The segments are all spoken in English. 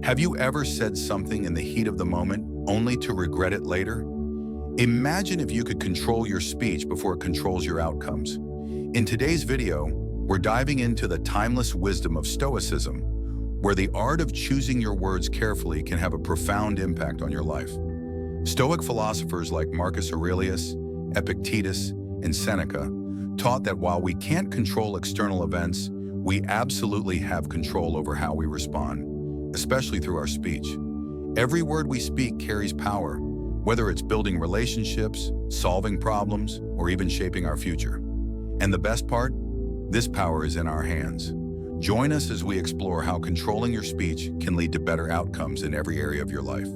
Have you ever said something in the heat of the moment only to regret it later? Imagine if you could control your speech before it controls your outcomes. In today's video, we're diving into the timeless wisdom of Stoicism, where the art of choosing your words carefully can have a profound impact on your life. Stoic philosophers like Marcus Aurelius, Epictetus, and Seneca taught that while we can't control external events, we absolutely have control over how we respond, especially through our speech. Every word we speak carries power, whether it's building relationships, solving problems, or even shaping our future. And the best part? This power is in our hands. Join us as we explore how controlling your speech can lead to better outcomes in every area of your life.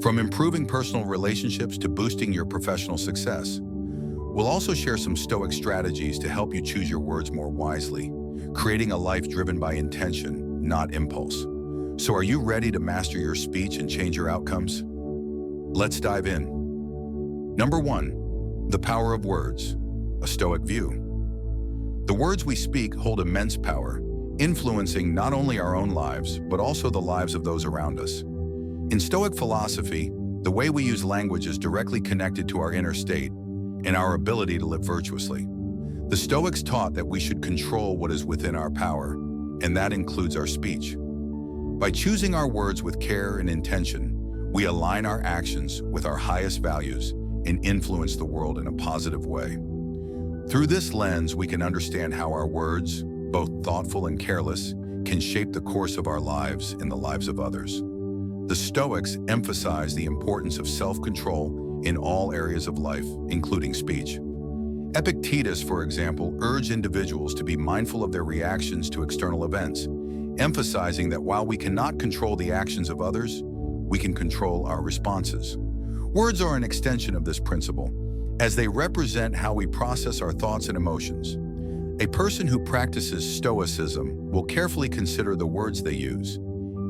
From improving personal relationships to boosting your professional success. We'll also share some Stoic strategies to help you choose your words more wisely, creating a life driven by intention, not impulse. So are you ready to master your speech and change your outcomes? Let's dive in. Number 1, the power of words, a Stoic view. The words we speak hold immense power, influencing not only our own lives, but also the lives of those around us. In Stoic philosophy, the way we use language is directly connected to our inner state and our ability to live virtuously. The Stoics taught that we should control what is within our power, and that includes our speech. By choosing our words with care and intention, we align our actions with our highest values and influence the world in a positive way. Through this lens, we can understand how our words, both thoughtful and careless, can shape the course of our lives and the lives of others. The Stoics emphasize the importance of self-control in all areas of life, including speech. Epictetus, for example, urged individuals to be mindful of their reactions to external events, emphasizing that while we cannot control the actions of others, we can control our responses. Words are an extension of this principle, as they represent how we process our thoughts and emotions. A person who practices Stoicism will carefully consider the words they use,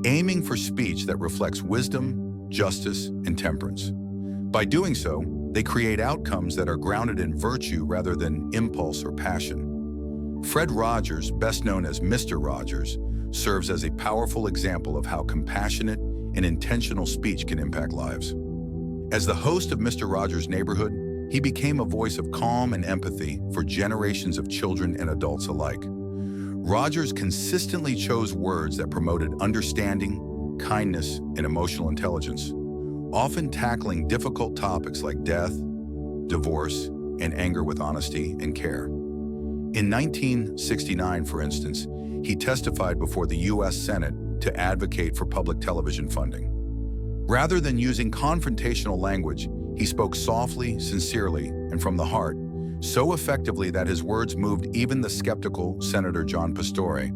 aiming for speech that reflects wisdom, justice, and temperance. By doing so, they create outcomes that are grounded in virtue rather than impulse or passion. Fred Rogers, best known as Mr. Rogers, serves as a powerful example of how compassionate and intentional speech can impact lives. As the host of Mr. Rogers' Neighborhood, he became a voice of calm and empathy for generations of children and adults alike. Rogers consistently chose words that promoted understanding, kindness, and emotional intelligence, often tackling difficult topics like death, divorce, and anger with honesty and care. In 1969, for instance, he testified before the U.S. Senate to advocate for public television funding. Rather than using confrontational language, he spoke softly, sincerely, and from the heart, so effectively that his words moved even the skeptical Senator John Pastore,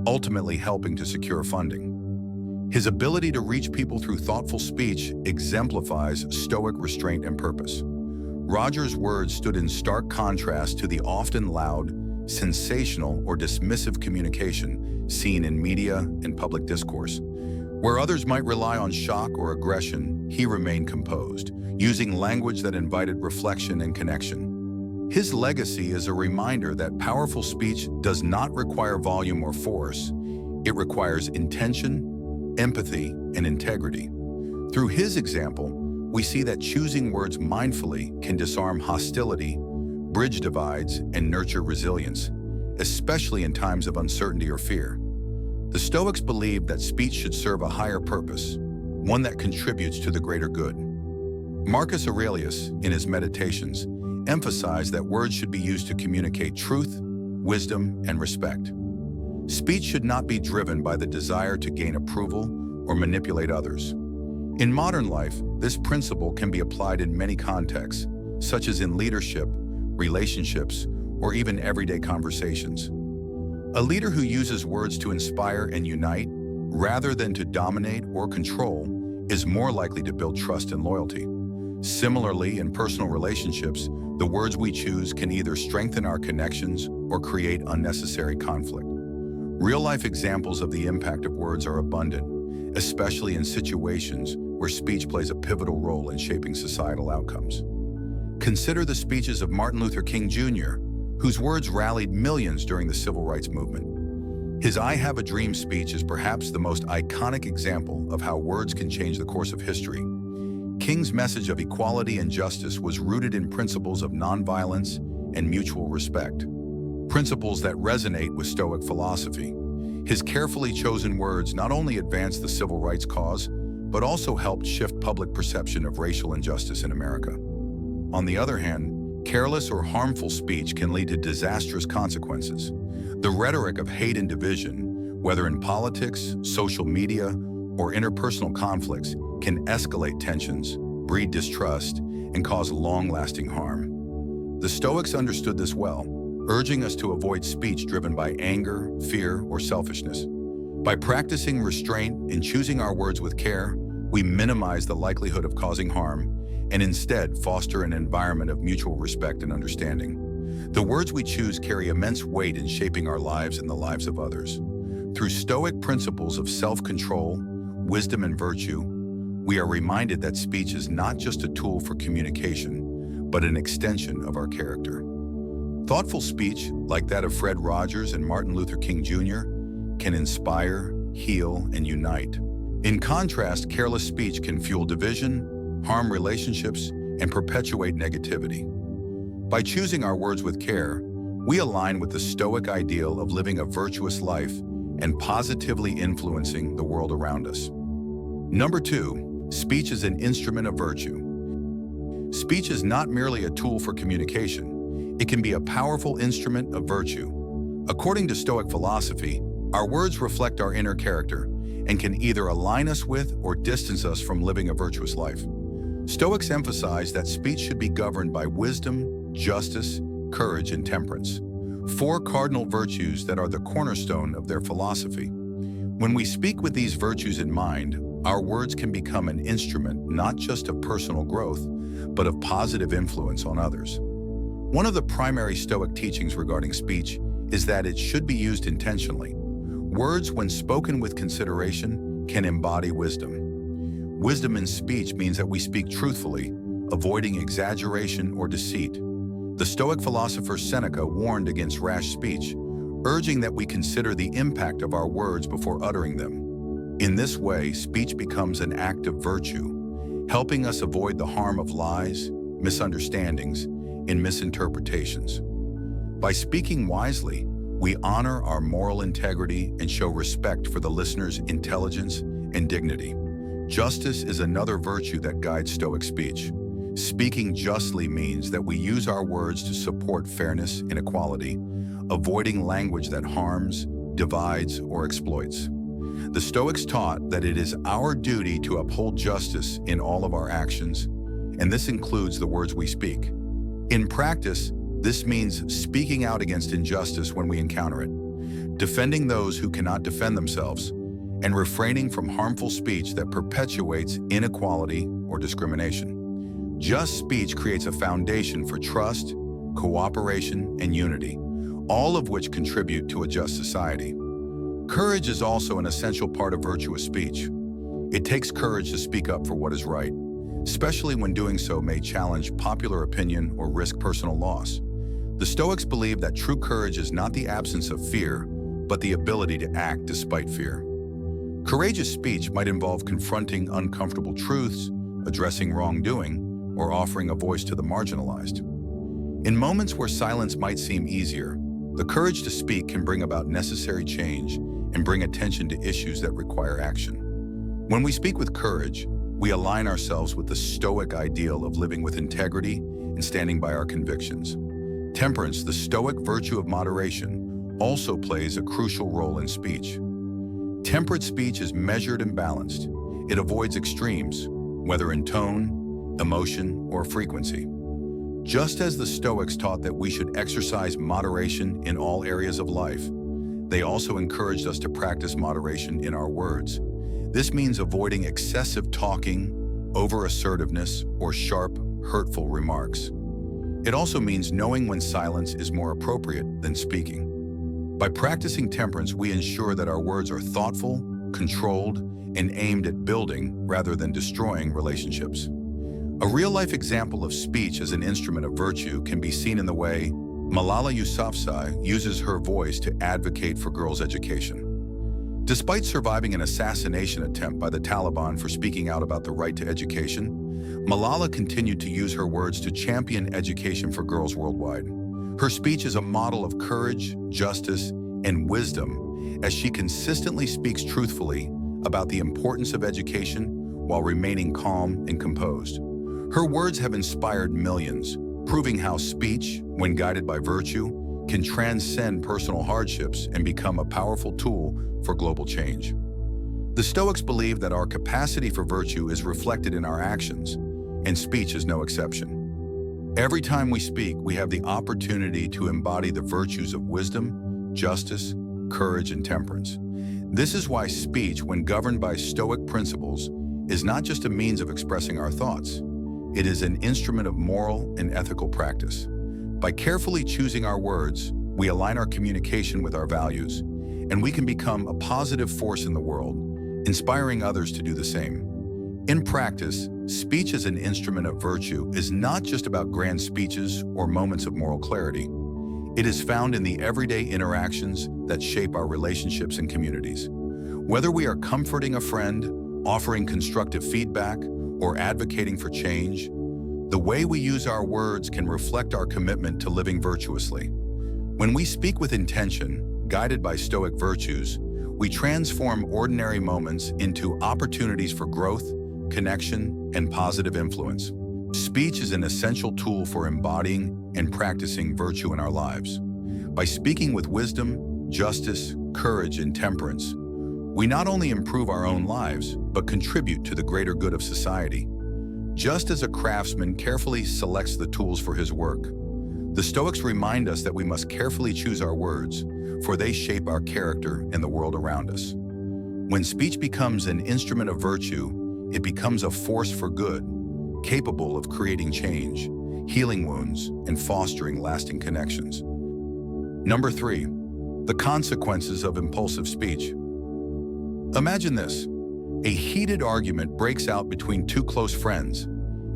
ultimately helping to secure funding. His ability to reach people through thoughtful speech exemplifies Stoic restraint and purpose. Rogers' words stood in stark contrast to the often loud, sensational, or dismissive communication seen in media and public discourse. Where others might rely on shock or aggression, he remained composed, using language that invited reflection and connection. His legacy is a reminder that powerful speech does not require volume or force. It requires intention, empathy, and integrity. Through his example, we see that choosing words mindfully can disarm hostility, bridge divides, and nurture resilience, especially in times of uncertainty or fear. The Stoics believed that speech should serve a higher purpose, one that contributes to the greater good. Marcus Aurelius, in his Meditations, emphasized that words should be used to communicate truth, wisdom, and respect. Speech should not be driven by the desire to gain approval or manipulate others. In modern life, this principle can be applied in many contexts, such as in leadership, relationships, or even everyday conversations. A leader who uses words to inspire and unite, rather than to dominate or control, is more likely to build trust and loyalty. Similarly, in personal relationships, the words we choose can either strengthen our connections or create unnecessary conflict. Real-life examples of the impact of words are abundant, especially in situations where speech plays a pivotal role in shaping societal outcomes. Consider the speeches of Martin Luther King Jr., whose words rallied millions during the Civil Rights Movement. His "I have a dream" speech is perhaps the most iconic example of how words can change the course of history. King's message of equality and justice was rooted in principles of nonviolence and mutual respect, principles that resonate with Stoic philosophy. His carefully chosen words not only advanced the civil rights cause, but also helped shift public perception of racial injustice in America. On the other hand, careless or harmful speech can lead to disastrous consequences. The rhetoric of hate and division, whether in politics, social media, or interpersonal conflicts, can escalate tensions, breed distrust, and cause long-lasting harm. The Stoics understood this well, urging us to avoid speech driven by anger, fear, or selfishness. By practicing restraint and choosing our words with care, we minimize the likelihood of causing harm and instead foster an environment of mutual respect and understanding. The words we choose carry immense weight in shaping our lives and the lives of others. Through Stoic principles of self-control, wisdom, and virtue, we are reminded that speech is not just a tool for communication, but an extension of our character. Thoughtful speech, like that of Fred Rogers and Martin Luther King Jr., can inspire, heal, and unite. In contrast, careless speech can fuel division, harm relationships, and perpetuate negativity. By choosing our words with care, we align with the Stoic ideal of living a virtuous life and positively influencing the world around us. Number 2, speech is an instrument of virtue. Speech is not merely a tool for communication. It can be a powerful instrument of virtue. According to Stoic philosophy, our words reflect our inner character and can either align us with or distance us from living a virtuous life. Stoics emphasize that speech should be governed by wisdom, justice, courage, and temperance, 4 cardinal virtues that are the cornerstone of their philosophy. When we speak with these virtues in mind, our words can become an instrument not just of personal growth, but of positive influence on others. One of the primary Stoic teachings regarding speech is that it should be used intentionally. Words, when spoken with consideration, can embody wisdom. Wisdom in speech means that we speak truthfully, avoiding exaggeration or deceit. The Stoic philosopher Seneca warned against rash speech, urging that we consider the impact of our words before uttering them. In this way, speech becomes an act of virtue, helping us avoid the harm of lies, misunderstandings, and misinterpretations. By speaking wisely, we honor our moral integrity and show respect for the listener's intelligence and dignity. Justice is another virtue that guides Stoic speech. Speaking justly means that we use our words to support fairness and equality, avoiding language that harms, divides, or exploits. The Stoics taught that it is our duty to uphold justice in all of our actions, and this includes the words we speak. In practice, this means speaking out against injustice when we encounter it, defending those who cannot defend themselves, and refraining from harmful speech that perpetuates inequality or discrimination. Just speech creates a foundation for trust, cooperation, and unity, all of which contribute to a just society. Courage is also an essential part of virtuous speech. It takes courage to speak up for what is right, especially when doing so may challenge popular opinion or risk personal loss. The Stoics believe that true courage is not the absence of fear, but the ability to act despite fear. Courageous speech might involve confronting uncomfortable truths, addressing wrongdoing, or offering a voice to the marginalized. In moments where silence might seem easier, the courage to speak can bring about necessary change and bring attention to issues that require action. When we speak with courage, we align ourselves with the Stoic ideal of living with integrity and standing by our convictions. Temperance, the Stoic virtue of moderation, also plays a crucial role in speech. Temperate speech is measured and balanced. It avoids extremes, whether in tone, emotion, or frequency. Just as the Stoics taught that we should exercise moderation in all areas of life, they also encouraged us to practice moderation in our words. This means avoiding excessive talking, over-assertiveness, or sharp, hurtful remarks. It also means knowing when silence is more appropriate than speaking. By practicing temperance, we ensure that our words are thoughtful, controlled, and aimed at building rather than destroying relationships. A real-life example of speech as an instrument of virtue can be seen in the way Malala Yousafzai uses her voice to advocate for girls' education. Despite surviving an assassination attempt by the Taliban for speaking out about the right to education, Malala continued to use her words to champion education for girls worldwide. Her speech is a model of courage, justice, and wisdom as she consistently speaks truthfully about the importance of education while remaining calm and composed. Her words have inspired millions, proving how speech, when guided by virtue, can transcend personal hardships and become a powerful tool for global change. The Stoics believe that our capacity for virtue is reflected in our actions, and speech is no exception. Every time we speak, we have the opportunity to embody the virtues of wisdom, justice, courage, and temperance. This is why speech, when governed by Stoic principles, is not just a means of expressing our thoughts. It is an instrument of moral and ethical practice. By carefully choosing our words, we align our communication with our values, and we can become a positive force in the world, inspiring others to do the same. In practice, speech as an instrument of virtue is not just about grand speeches or moments of moral clarity. It is found in the everyday interactions that shape our relationships and communities. Whether we are comforting a friend, offering constructive feedback, or advocating for change, the way we use our words can reflect our commitment to living virtuously. When we speak with intention, guided by Stoic virtues, we transform ordinary moments into opportunities for growth, connection, and positive influence. Speech is an essential tool for embodying and practicing virtue in our lives. By speaking with wisdom, justice, courage, and temperance, we not only improve our own lives, but contribute to the greater good of society. Just as a craftsman carefully selects the tools for his work, the Stoics remind us that we must carefully choose our words, for they shape our character and the world around us. When speech becomes an instrument of virtue, it becomes a force for good, capable of creating change, healing wounds, and fostering lasting connections. Number 3, the consequences of impulsive speech. Imagine this. A heated argument breaks out between two close friends.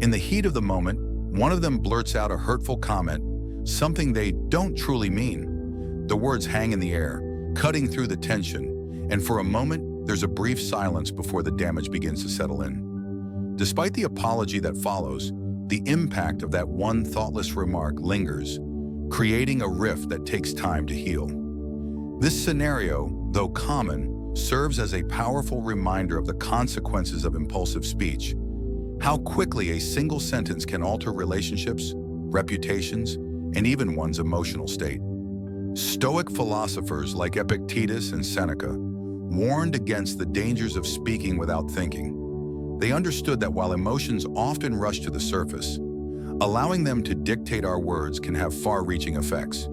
In the heat of the moment, one of them blurts out a hurtful comment, something they don't truly mean. The words hang in the air, cutting through the tension, and for a moment, there's a brief silence before the damage begins to settle in. Despite the apology that follows, the impact of that one thoughtless remark lingers, creating a rift that takes time to heal. This scenario, though common, serves as a powerful reminder of the consequences of impulsive speech, how quickly a single sentence can alter relationships, reputations, and even one's emotional state. Stoic philosophers like Epictetus and Seneca warned against the dangers of speaking without thinking. They understood that while emotions often rush to the surface, allowing them to dictate our words can have far-reaching effects.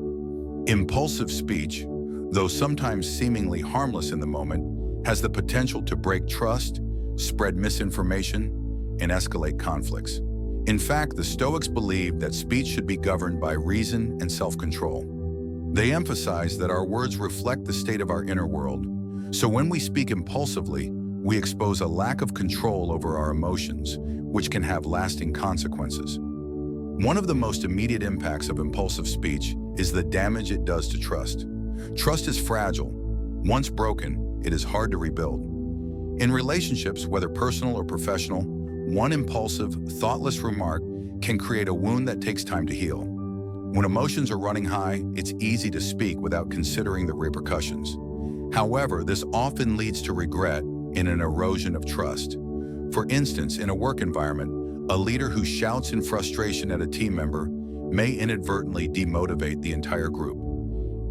Impulsive speech, though sometimes seemingly harmless in the moment, has the potential to break trust, spread misinformation, and escalate conflicts. In fact, the Stoics believed that speech should be governed by reason and self-control. They emphasize that our words reflect the state of our inner world, so when we speak impulsively, we expose a lack of control over our emotions, which can have lasting consequences. One of the most immediate impacts of impulsive speech is the damage it does to trust. Trust is fragile. Once broken, it is hard to rebuild. In relationships, whether personal or professional, one impulsive, thoughtless remark can create a wound that takes time to heal. When emotions are running high, it's easy to speak without considering the repercussions. However, this often leads to regret and an erosion of trust. For instance, in a work environment, a leader who shouts in frustration at a team member may inadvertently demotivate the entire group.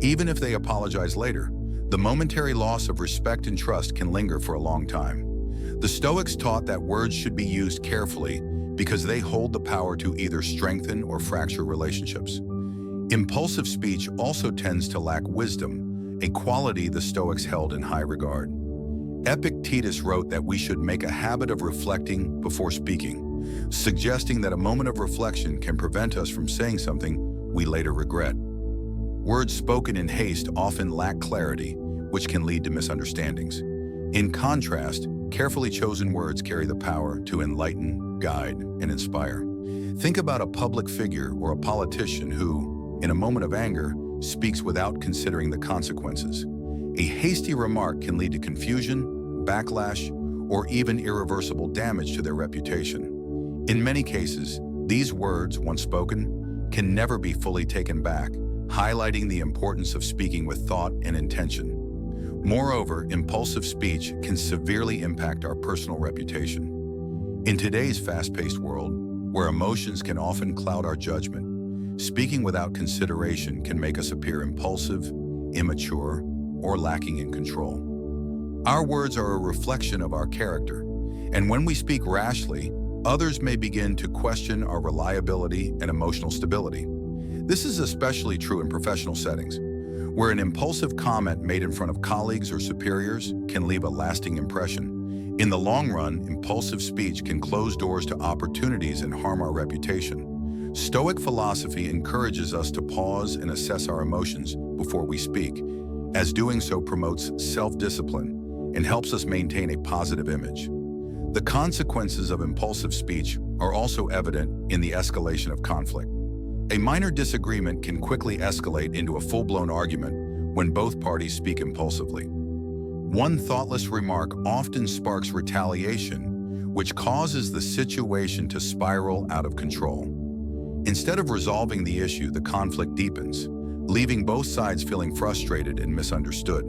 Even if they apologize later, the momentary loss of respect and trust can linger for a long time. The Stoics taught that words should be used carefully because they hold the power to either strengthen or fracture relationships. Impulsive speech also tends to lack wisdom, a quality the Stoics held in high regard. Epictetus wrote that we should make a habit of reflecting before speaking, suggesting that a moment of reflection can prevent us from saying something we later regret. Words spoken in haste often lack clarity, which can lead to misunderstandings. In contrast, carefully chosen words carry the power to enlighten, guide, and inspire. Think about a public figure or a politician who, in a moment of anger, speaks without considering the consequences. A hasty remark can lead to confusion, backlash, or even irreversible damage to their reputation. In many cases, these words, once spoken, can never be fully taken back, highlighting the importance of speaking with thought and intention. Moreover, impulsive speech can severely impact our personal reputation. In today's fast-paced world, where emotions can often cloud our judgment, speaking without consideration can make us appear impulsive, immature, or lacking in control. Our words are a reflection of our character, and when we speak rashly, others may begin to question our reliability and emotional stability. This is especially true in professional settings, where an impulsive comment made in front of colleagues or superiors can leave a lasting impression. In the long run, impulsive speech can close doors to opportunities and harm our reputation. Stoic philosophy encourages us to pause and assess our emotions before we speak, as doing so promotes self-discipline and helps us maintain a positive image. The consequences of impulsive speech are also evident in the escalation of conflict. A minor disagreement can quickly escalate into a full-blown argument when both parties speak impulsively. One thoughtless remark often sparks retaliation, which causes the situation to spiral out of control. Instead of resolving the issue, the conflict deepens, leaving both sides feeling frustrated and misunderstood.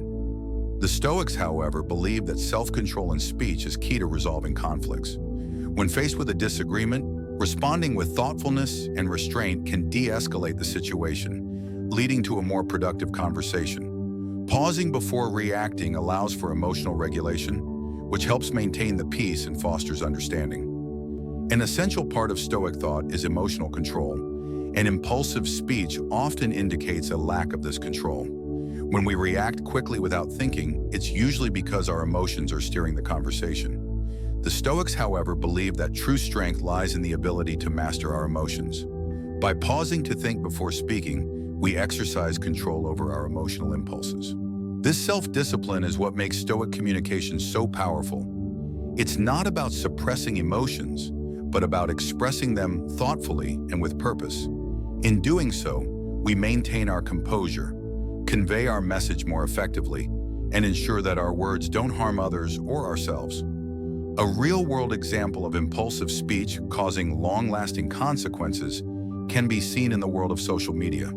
The Stoics, however, believe that self-control in speech is key to resolving conflicts. When faced with a disagreement, responding with thoughtfulness and restraint can de-escalate the situation, leading to a more productive conversation. Pausing before reacting allows for emotional regulation, which helps maintain the peace and fosters understanding. An essential part of Stoic thought is emotional control, and impulsive speech often indicates a lack of this control. When we react quickly without thinking, it's usually because our emotions are steering the conversation. The Stoics, however, believe that true strength lies in the ability to master our emotions. By pausing to think before speaking, we exercise control over our emotional impulses. This self-discipline is what makes Stoic communication so powerful. It's not about suppressing emotions, but about expressing them thoughtfully and with purpose. In doing so, we maintain our composure, convey our message more effectively, and ensure that our words don't harm others or ourselves. A real-world example of impulsive speech causing long-lasting consequences can be seen in the world of social media.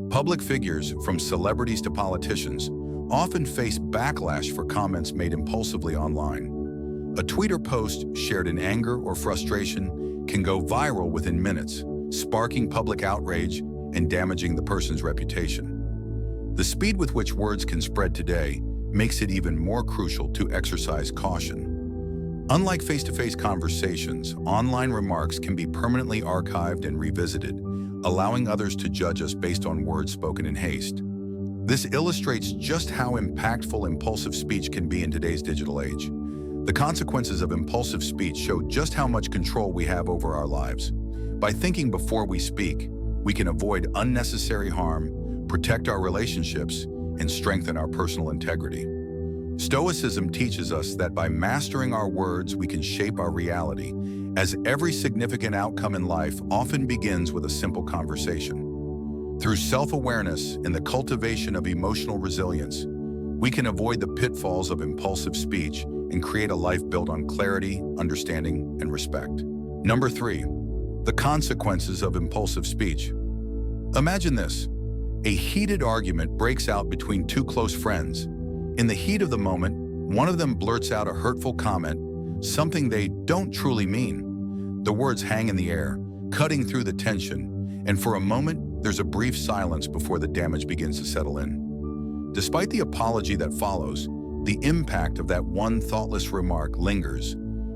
Public figures, from celebrities to politicians, often face backlash for comments made impulsively online. A tweet or post shared in anger or frustration can go viral within minutes, sparking public outrage and damaging the person's reputation. The speed with which words can spread today makes it even more crucial to exercise caution. Unlike face-to-face conversations, online remarks can be permanently archived and revisited, allowing others to judge us based on words spoken in haste. This illustrates just how impactful impulsive speech can be in today's digital age. The consequences of impulsive speech show just how much control we have over our lives. By thinking before we speak, we can avoid unnecessary harm, protect our relationships, and strengthen our personal integrity. Stoicism teaches us that by mastering our words, we can shape our reality, as every significant outcome in life often begins with a simple conversation. Through self-awareness and the cultivation of emotional resilience, we can avoid the pitfalls of impulsive speech and create a life built on clarity, understanding, and respect. Number 3, the consequences of impulsive speech. Imagine this. A heated argument breaks out between two close friends. In the heat of the moment, one of them blurts out a hurtful comment, something they don't truly mean. The words hang in the air, cutting through the tension, and for a moment, there's a brief silence before the damage begins to settle in. Despite the apology that follows, the impact of that one thoughtless remark lingers,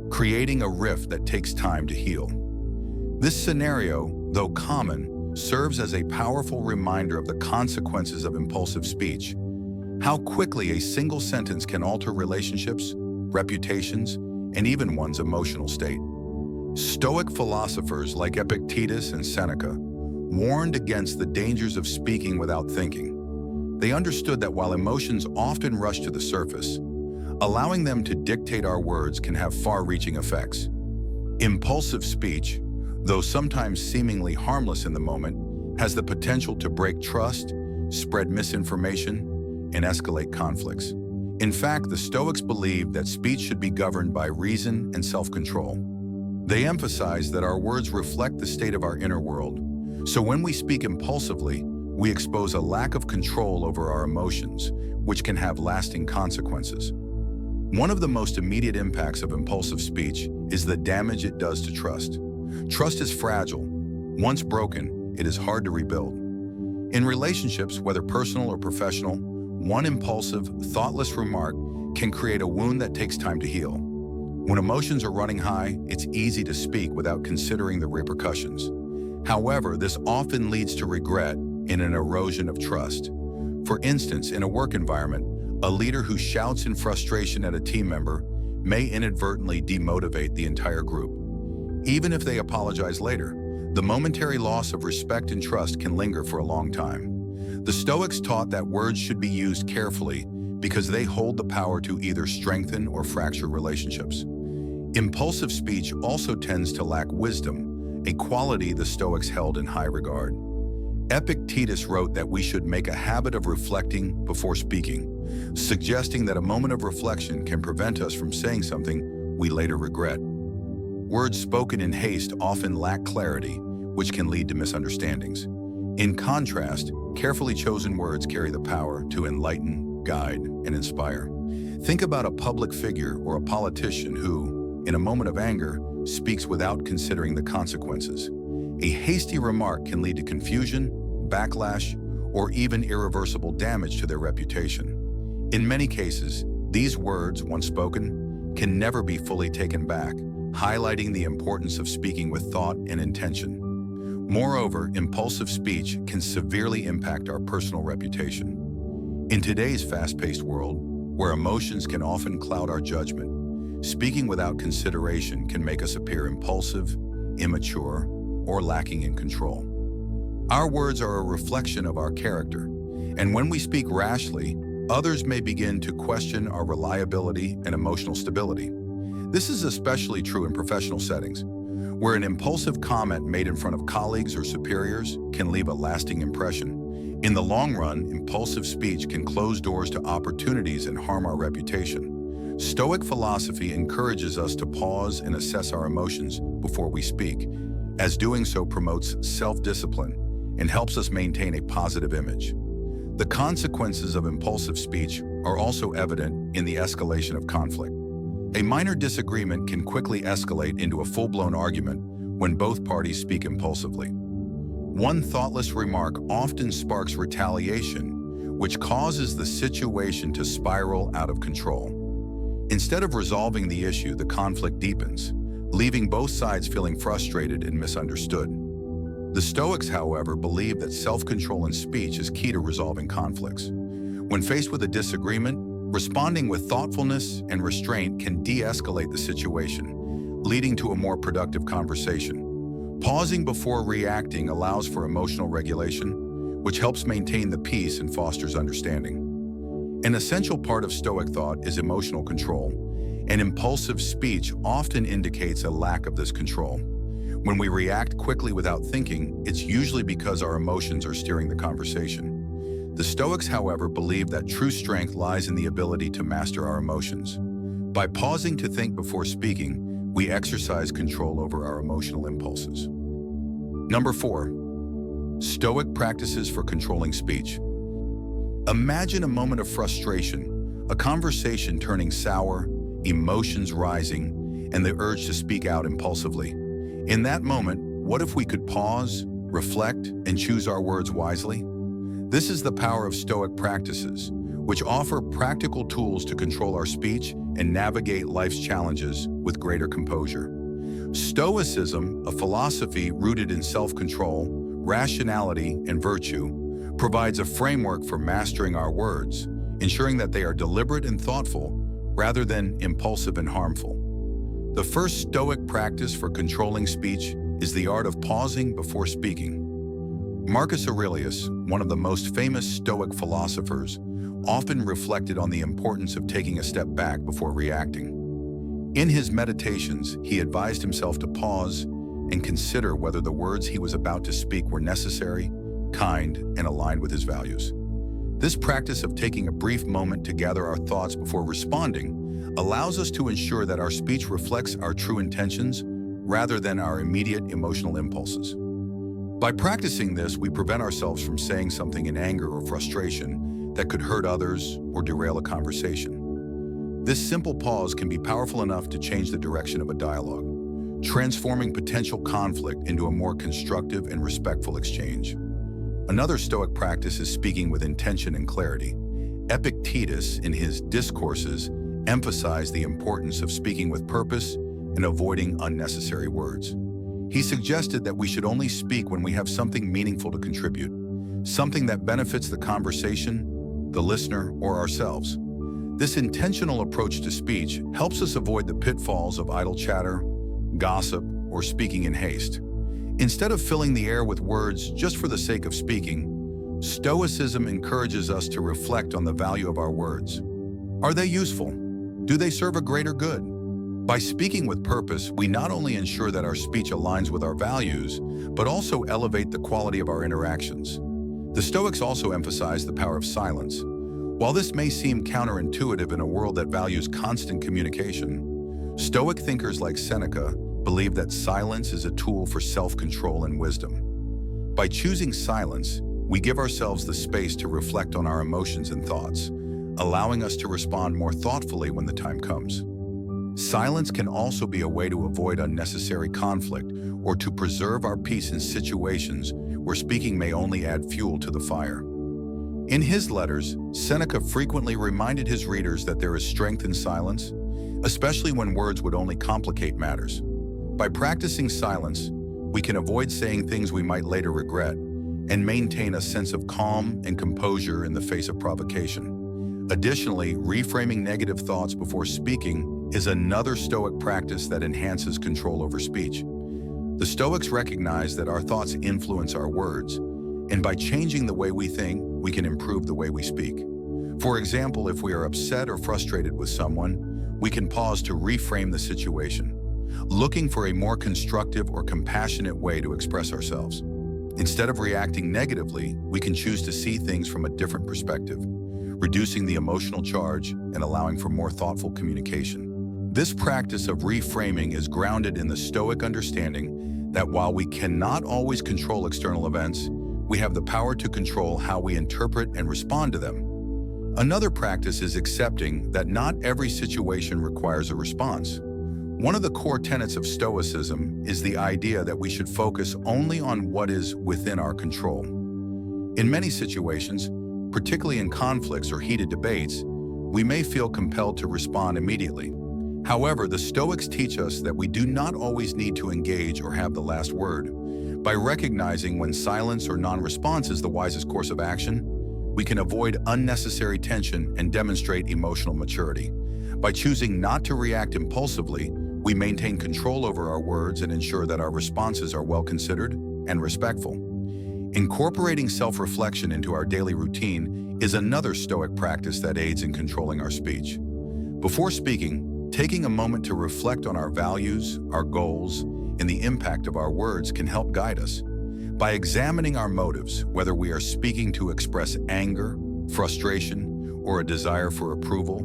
creating a rift that takes time to heal. This scenario, though common, serves as a powerful reminder of the consequences of impulsive speech. How quickly a single sentence can alter relationships, reputations, and even one's emotional state. Stoic philosophers like Epictetus and Seneca warned against the dangers of speaking without thinking. They understood that while emotions often rush to the surface, allowing them to dictate our words can have far-reaching effects. Impulsive speech, though sometimes seemingly harmless in the moment, has the potential to break trust, spread misinformation, and escalate conflicts. In fact, the Stoics believed that speech should be governed by reason and self-control. They emphasize that our words reflect the state of our inner world, so when we speak impulsively, we expose a lack of control over our emotions, which can have lasting consequences. One of the most immediate impacts of impulsive speech is the damage it does to trust. Trust is fragile. Once broken, it is hard to rebuild. In relationships, whether personal or professional, one impulsive, thoughtless remark can create a wound that takes time to heal. When emotions are running high, it's easy to speak without considering the repercussions. However, this often leads to regret and an erosion of trust. For instance, in a work environment, a leader who shouts in frustration at a team member may inadvertently demotivate the entire group. Even if they apologize later, the momentary loss of respect and trust can linger for a long time. The Stoics taught that words should be used carefully because they hold the power to either strengthen or fracture relationships. Impulsive speech also tends to lack wisdom, a quality the Stoics held in high regard. Epictetus wrote that we should make a habit of reflecting before speaking, suggesting that a moment of reflection can prevent us from saying something we later regret. Words spoken in haste often lack clarity, which can lead to misunderstandings. In contrast, carefully chosen words carry the power to enlighten, guide, and inspire. Think about a public figure or a politician who, in a moment of anger, speaks without considering the consequences. A hasty remark can lead to confusion, backlash, or even irreversible damage to their reputation. In many cases, these words, once spoken, can never be fully taken back, highlighting the importance of speaking with thought and intention. Moreover, impulsive speech can severely impact our personal reputation. In today's fast-paced world, where emotions can often cloud our judgment, speaking without consideration can make us appear impulsive, immature, or lacking in control. Our words are a reflection of our character, and when we speak rashly, others may begin to question our reliability and emotional stability. This is especially true in professional settings, where an impulsive comment made in front of colleagues or superiors can leave a lasting impression. In the long run, impulsive speech can close doors to opportunities and harm our reputation. Stoic philosophy encourages us to pause and assess our emotions before we speak, as doing so promotes self-discipline and helps us maintain a positive image. The consequences of impulsive speech are also evident in the escalation of conflict. A minor disagreement can quickly escalate into a full-blown argument when both parties speak impulsively. One thoughtless remark often sparks retaliation, which causes the situation to spiral out of control. Instead of resolving the issue, the conflict deepens, leaving both sides feeling frustrated and misunderstood. The Stoics, however, believe that self-control in speech is key to resolving conflicts. When faced with a disagreement, responding with thoughtfulness and restraint can de-escalate the situation, leading to a more productive conversation. Pausing before reacting allows for emotional regulation, which helps maintain the peace and fosters understanding. An essential part of Stoic thought is emotional control, and impulsive speech often indicates a lack of this control. When we react quickly without thinking, it's usually because our emotions are steering the conversation. The Stoics, however, believe that true strength lies in the ability to master our emotions. By pausing to think before speaking, we exercise control over our emotional impulses. Number 4, Stoic practices for controlling speech. Imagine a moment of frustration, a conversation turning sour, emotions rising, and the urge to speak out impulsively. In that moment, what if we could pause, reflect, and choose our words wisely? This is the power of Stoic practices, which offer practical tools to control our speech and navigate life's challenges with greater composure. Stoicism, a philosophy rooted in self-control, rationality, and virtue, provides a framework for mastering our words, ensuring that they are deliberate and thoughtful rather than impulsive and harmful. The first Stoic practice for controlling speech is the art of pausing before speaking. Marcus Aurelius, one of the most famous Stoic philosophers, often reflected on the importance of taking a step back before reacting. In his meditations, he advised himself to pause and consider whether the words he was about to speak were necessary kind, and aligned with his values. This practice of taking a brief moment to gather our thoughts before responding allows us to ensure that our speech reflects our true intentions rather than our immediate emotional impulses. By practicing this, we prevent ourselves from saying something in anger or frustration that could hurt others or derail a conversation. This simple pause can be powerful enough to change the direction of a dialogue, transforming potential conflict into a more constructive and respectful exchange. Another Stoic practice is speaking with intention and clarity. Epictetus, in his discourses, emphasized the importance of speaking with purpose and avoiding unnecessary words. He suggested that we should only speak when we have something meaningful to contribute, something that benefits the conversation, the listener, or ourselves. This intentional approach to speech helps us avoid the pitfalls of idle chatter, gossip, or speaking in haste. Instead of filling the air with words just for the sake of speaking, Stoicism encourages us to reflect on the value of our words. Are they useful? Do they serve a greater good? By speaking with purpose, we not only ensure that our speech aligns with our values, but also elevate the quality of our interactions. The Stoics also emphasize the power of silence. While this may seem counterintuitive in a world that values constant communication, Stoic thinkers like Seneca believe that silence is a tool for self-control and wisdom. By choosing silence, we give ourselves the space to reflect on our emotions and thoughts, allowing us to respond more thoughtfully when the time comes. Silence can also be a way to avoid unnecessary conflict or to preserve our peace in situations where speaking may only add fuel to the fire. In his letters, Seneca frequently reminded his readers that there is strength in silence, especially when words would only complicate matters. By practicing silence, we can avoid saying things we might later regret and maintain a sense of calm and composure in the face of provocation. Additionally, reframing negative thoughts before speaking is another Stoic practice that enhances control over speech. The Stoics recognize that our thoughts influence our words, and by changing the way we think, we can improve the way we speak. For example, if we are upset or frustrated with someone, we can pause to reframe the situation, looking for a more constructive or compassionate way to express ourselves. Instead of reacting negatively, we can choose to see things from a different perspective, reducing the emotional charge and allowing for more thoughtful communication. This practice of reframing is grounded in the Stoic understanding that while we cannot always control external events, we have the power to control how we interpret and respond to them. Another practice is accepting that not every situation requires a response. One of the core tenets of Stoicism is the idea that we should focus only on what is within our control. In many situations, particularly in conflicts or heated debates, we may feel compelled to respond immediately. However, the Stoics teach us that we do not always need to engage or have the last word. By recognizing when silence or non-response is the wisest course of action, we can avoid unnecessary tension and demonstrate emotional maturity. By choosing not to react impulsively, we maintain control over our words and ensure that our responses are well considered and respectful. Incorporating self-reflection into our daily routine is another Stoic practice that aids in controlling our speech. Before speaking, taking a moment to reflect on our values, our goals, and the impact of our words can help guide us. By examining our motives, whether we are speaking to express anger, frustration, or a desire for approval,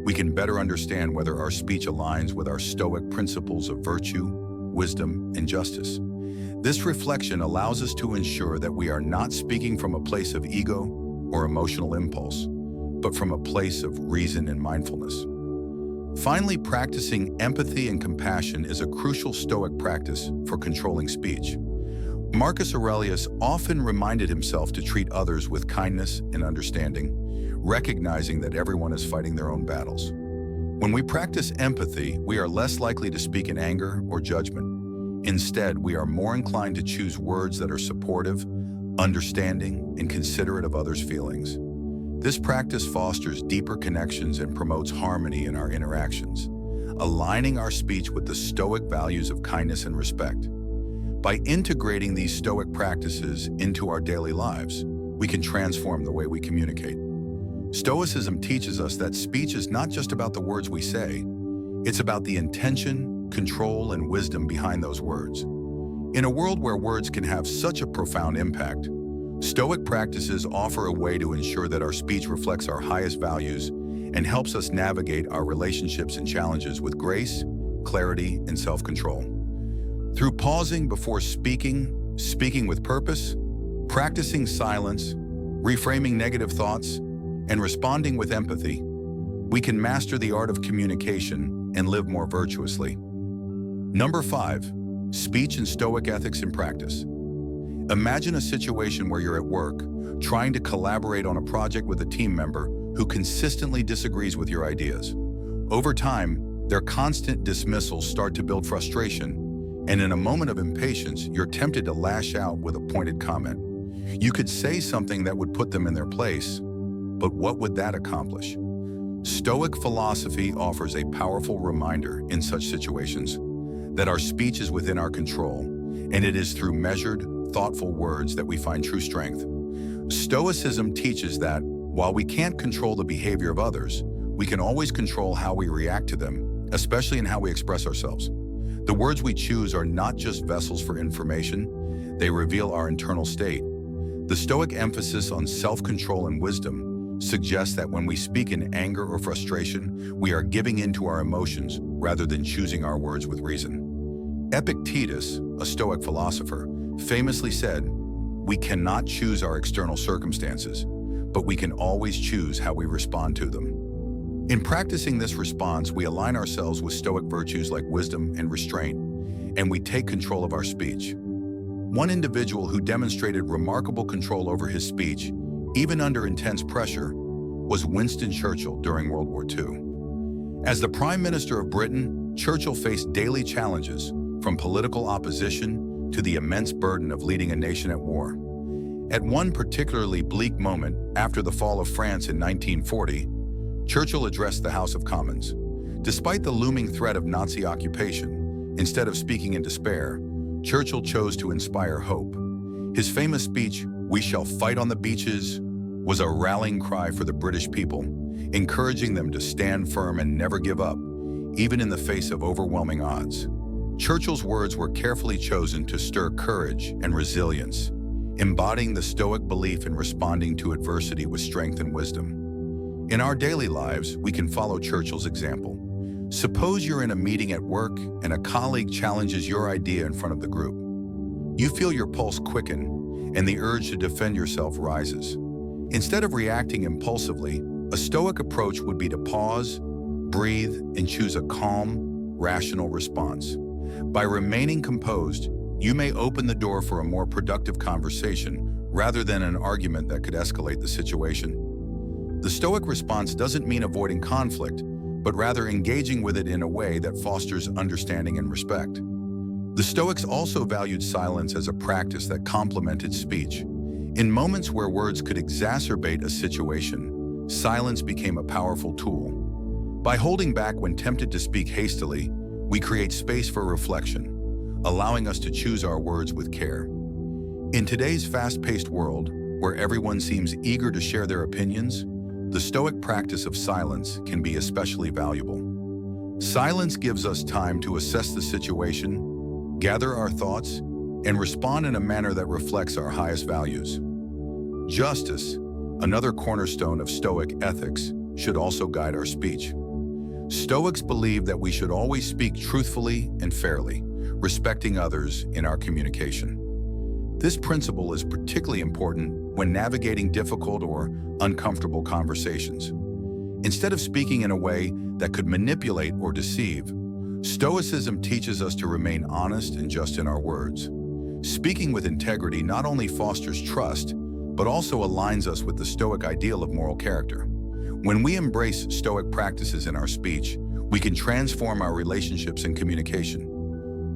we can better understand whether our speech aligns with our Stoic principles of virtue, wisdom, and justice. This reflection allows us to ensure that we are not speaking from a place of ego or emotional impulse, but from a place of reason and mindfulness. Finally, practicing empathy and compassion is a crucial Stoic practice for controlling speech. Marcus Aurelius often reminded himself to treat others with kindness and understanding, recognizing that everyone is fighting their own battles. When we practice empathy, we are less likely to speak in anger or judgment. Instead, we are more inclined to choose words that are supportive, understanding, and considerate of others' feelings. This practice fosters deeper connections and promotes harmony in our interactions, aligning our speech with the Stoic values of kindness and respect. By integrating these Stoic practices into our daily lives, we can transform the way we communicate. Stoicism teaches us that speech is not just about the words we say, it's about the intention, control, and wisdom behind those words. In a world where words can have such a profound impact, Stoic practices offer a way to ensure that our speech reflects our highest values and helps us navigate our relationships and challenges with grace, clarity, and self-control. Through pausing before speaking, speaking with purpose, practicing silence, reframing negative thoughts, and responding with empathy, we can master the art of communication and live more virtuously. Number 5, speech and Stoic ethics in practice. Imagine a situation where you're at work, trying to collaborate on a project with a team member who consistently disagrees with your ideas. Over time, their constant dismissals start to build frustration, and in a moment of impatience, you're tempted to lash out with a pointed comment. You could say something that would put them in their place, but what would that accomplish? Stoic philosophy offers a powerful reminder in such situations that our speech is within our control, and it is through measured, thoughtful words that we find true strength. Stoicism teaches that while we can't control the behavior of others, we can always control how we react to them, especially in how we express ourselves. The words we choose are not just vessels for information, they reveal our internal state. The Stoic emphasis on self-control and wisdom suggests that when we speak in anger or frustration, we are giving in to our emotions rather than choosing our words with reason. Epictetus, a Stoic philosopher, famously said, "We cannot choose our external circumstances, but we can always choose how we respond to them." In practicing this response, we align ourselves with Stoic virtues like wisdom and restraint, and we take control of our speech. One individual who demonstrated remarkable control over his speech, even under intense pressure, was Winston Churchill during World War II. As the Prime Minister of Britain, Churchill faced daily challenges, from political opposition to the immense burden of leading a nation at war. At one particularly bleak moment, after the fall of France in 1940, Churchill addressed the House of Commons. Despite the looming threat of Nazi occupation, instead of speaking in despair, Churchill chose to inspire hope. His famous speech, "We shall fight on the beaches," was a rallying cry for the British people, encouraging them to stand firm and never give up, even in the face of overwhelming odds. Churchill's words were carefully chosen to stir courage and resilience, embodying the Stoic belief in responding to adversity with strength and wisdom. In our daily lives, we can follow Churchill's example. Suppose you're in a meeting at work and a colleague challenges your idea in front of the group. You feel your pulse quicken and the urge to defend yourself rises. Instead of reacting impulsively, a Stoic approach would be to pause, breathe, and choose a calm, rational response. By remaining composed, you may open the door for a more productive conversation rather than an argument that could escalate the situation. The Stoic response doesn't mean avoiding conflict, but rather engaging with it in a way that fosters understanding and respect. The Stoics also valued silence as a practice that complemented speech. In moments where words could exacerbate a situation, silence became a powerful tool. By holding back when tempted to speak hastily, we create space for reflection, allowing us to choose our words with care. In today's fast-paced world, where everyone seems eager to share their opinions, the Stoic practice of silence can be especially valuable. Silence gives us time to assess the situation, gather our thoughts, and respond in a manner that reflects our highest values. Justice, another cornerstone of Stoic ethics, should also guide our speech. Stoics believe that we should always speak truthfully and fairly, respecting others in our communication. This principle is particularly important when navigating difficult or uncomfortable conversations. Instead of speaking in a way that could manipulate or deceive, Stoicism teaches us to remain honest and just in our words. Speaking with integrity not only fosters trust, but also aligns us with the Stoic ideal of moral character. When we embrace Stoic practices in our speech, we can transform our relationships and communication.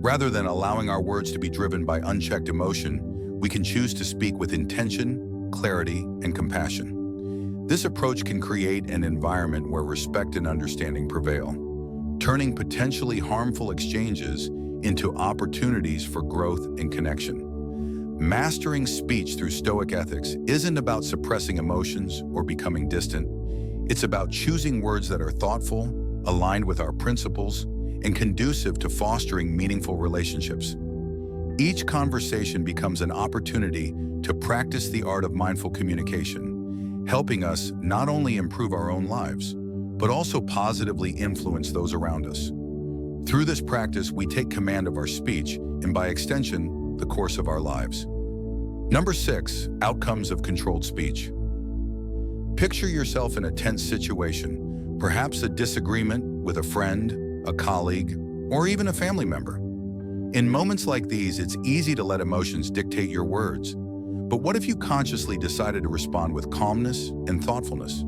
Rather than allowing our words to be driven by unchecked emotion, we can choose to speak with intention, clarity, and compassion. This approach can create an environment where respect and understanding prevail, turning potentially harmful exchanges into opportunities for growth and connection. Mastering speech through Stoic ethics isn't about suppressing emotions or becoming distant. It's about choosing words that are thoughtful, aligned with our principles, and conducive to fostering meaningful relationships. Each conversation becomes an opportunity to practice the art of mindful communication, helping us not only improve our own lives, but also positively influence those around us. Through this practice, we take command of our speech and, by extension, the course of our lives. Number 6, outcomes of controlled speech. Picture yourself in a tense situation, perhaps a disagreement with a friend, a colleague, or even a family member. In moments like these, it's easy to let emotions dictate your words. But what if you consciously decided to respond with calmness and thoughtfulness?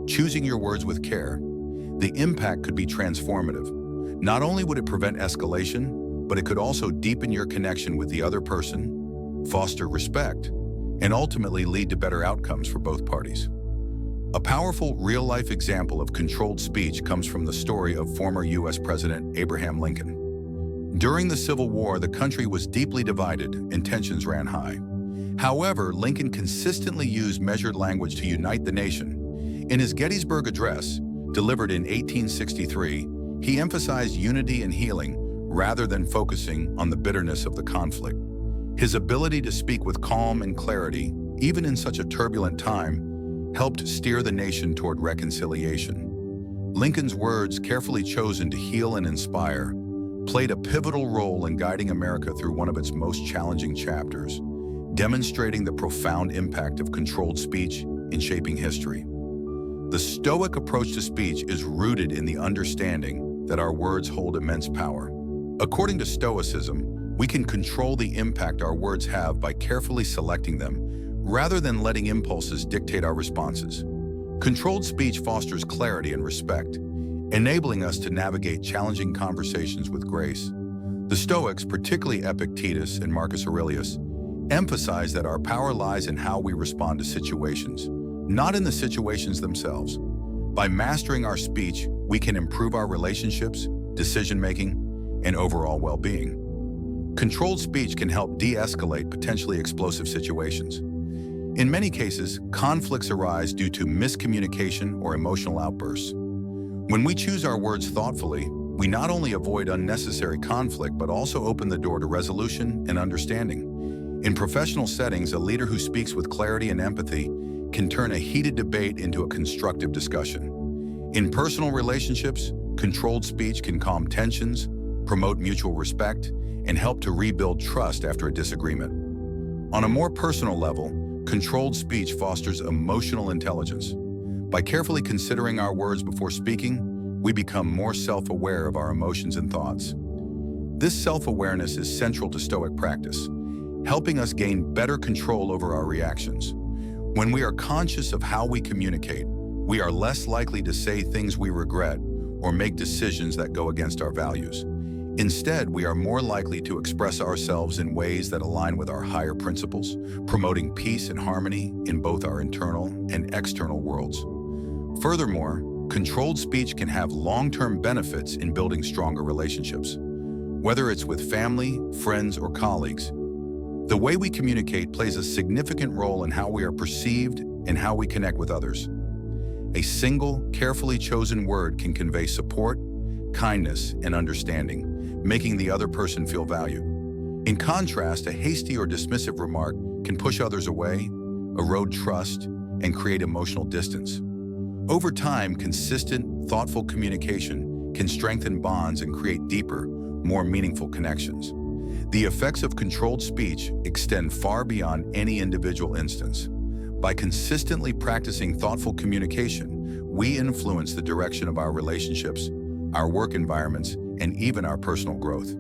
Choosing your words with care, the impact could be transformative. Not only would it prevent escalation, but it could also deepen your connection with the other person, foster respect, and ultimately lead to better outcomes for both parties. A powerful, real-life example of controlled speech comes from the story of former U.S. President Abraham Lincoln. During the Civil War, the country was deeply divided and tensions ran high. However, Lincoln consistently used measured language to unite the nation. In his Gettysburg Address, delivered in 1863, he emphasized unity and healing rather than focusing on the bitterness of the conflict. His ability to speak with calm and clarity, even in such a turbulent time, helped steer the nation toward reconciliation. Lincoln's words, carefully chosen to heal and inspire, played a pivotal role in guiding America through one of its most challenging chapters, demonstrating the profound impact of controlled speech in shaping history. The Stoic approach to speech is rooted in the understanding that our words hold immense power. According to Stoicism, we can control the impact our words have by carefully selecting them, rather than letting impulses dictate our responses. Controlled speech fosters clarity and respect, enabling us to navigate challenging conversations with grace. The Stoics, particularly Epictetus and Marcus Aurelius, emphasize that our power lies in how we respond to situations, not in the situations themselves. By mastering our speech, we can improve our relationships, decision-making, and overall well-being. Controlled speech can help de-escalate potentially explosive situations. In many cases, conflicts arise due to miscommunication or emotional outbursts. When we choose our words thoughtfully, we not only avoid unnecessary conflict, but also open the door to resolution and understanding. In professional settings, a leader who speaks with clarity and empathy can turn a heated debate into a constructive discussion. In personal relationships, controlled speech can calm tensions, promote mutual respect, and help to rebuild trust after a disagreement. On a more personal level, controlled speech fosters emotional intelligence. By carefully considering our words before speaking, we become more self-aware of our emotions and thoughts. This self-awareness is central to Stoic practice, helping us gain better control over our reactions. When we are conscious of how we communicate, we are less likely to say things we regret or make decisions that go against our values. Instead, we are more likely to express ourselves in ways that align with our higher principles, promoting peace and harmony in both our internal and external worlds. Furthermore, controlled speech can have long-term benefits in building stronger relationships. Whether it's with family, friends, or colleagues, the way we communicate plays a significant role in how we are perceived and how we connect with others. A single, carefully chosen word can convey support, kindness, and understanding, making the other person feel valued. In contrast, a hasty or dismissive remark can push others away, erode trust, and create emotional distance. Over time, consistent, thoughtful communication can strengthen bonds and create deeper, more meaningful connections. The effects of controlled speech extend far beyond any individual instance. By consistently practicing thoughtful communication, we influence the direction of our relationships, our work environments, and even our personal growth.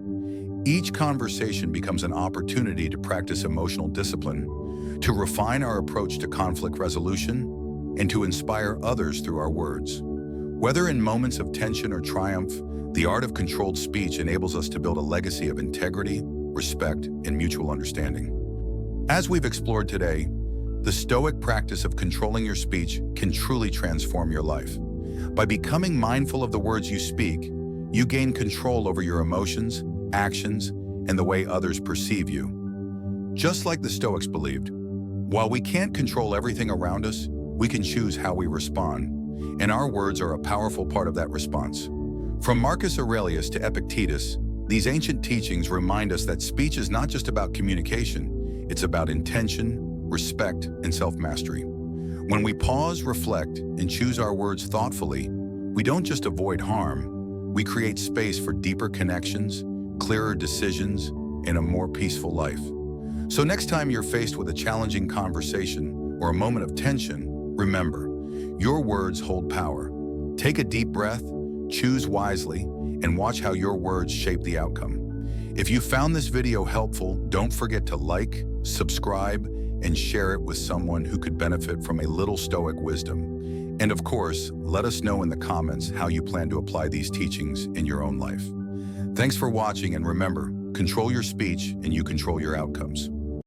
Each conversation becomes an opportunity to practice emotional discipline, to refine our approach to conflict resolution, and to inspire others through our words. Whether in moments of tension or triumph, the art of controlled speech enables us to build a legacy of integrity, respect, and mutual understanding. As we've explored today, the Stoic practice of controlling your speech can truly transform your life. By becoming mindful of the words you speak, you gain control over your emotions, actions, and the way others perceive you. Just like the Stoics believed, while we can't control everything around us, we can choose how we respond, and our words are a powerful part of that response. From Marcus Aurelius to Epictetus, These ancient teachings remind us that speech is not just about communication, it's about intention, respect, and self-mastery. When we pause, reflect, and choose our words thoughtfully, we don't just avoid harm, we create space for deeper connections, clearer decisions, and a more peaceful life. So next time you're faced with a challenging conversation or a moment of tension, remember, your words hold power. Take a deep breath, choose wisely, and watch how your words shape the outcome. If you found this video helpful, don't forget to like, subscribe, and share it with someone who could benefit from a little Stoic wisdom. And of course, let us know in the comments how you plan to apply these teachings in your own life. Thanks for watching, and remember, control your speech and you control your outcomes.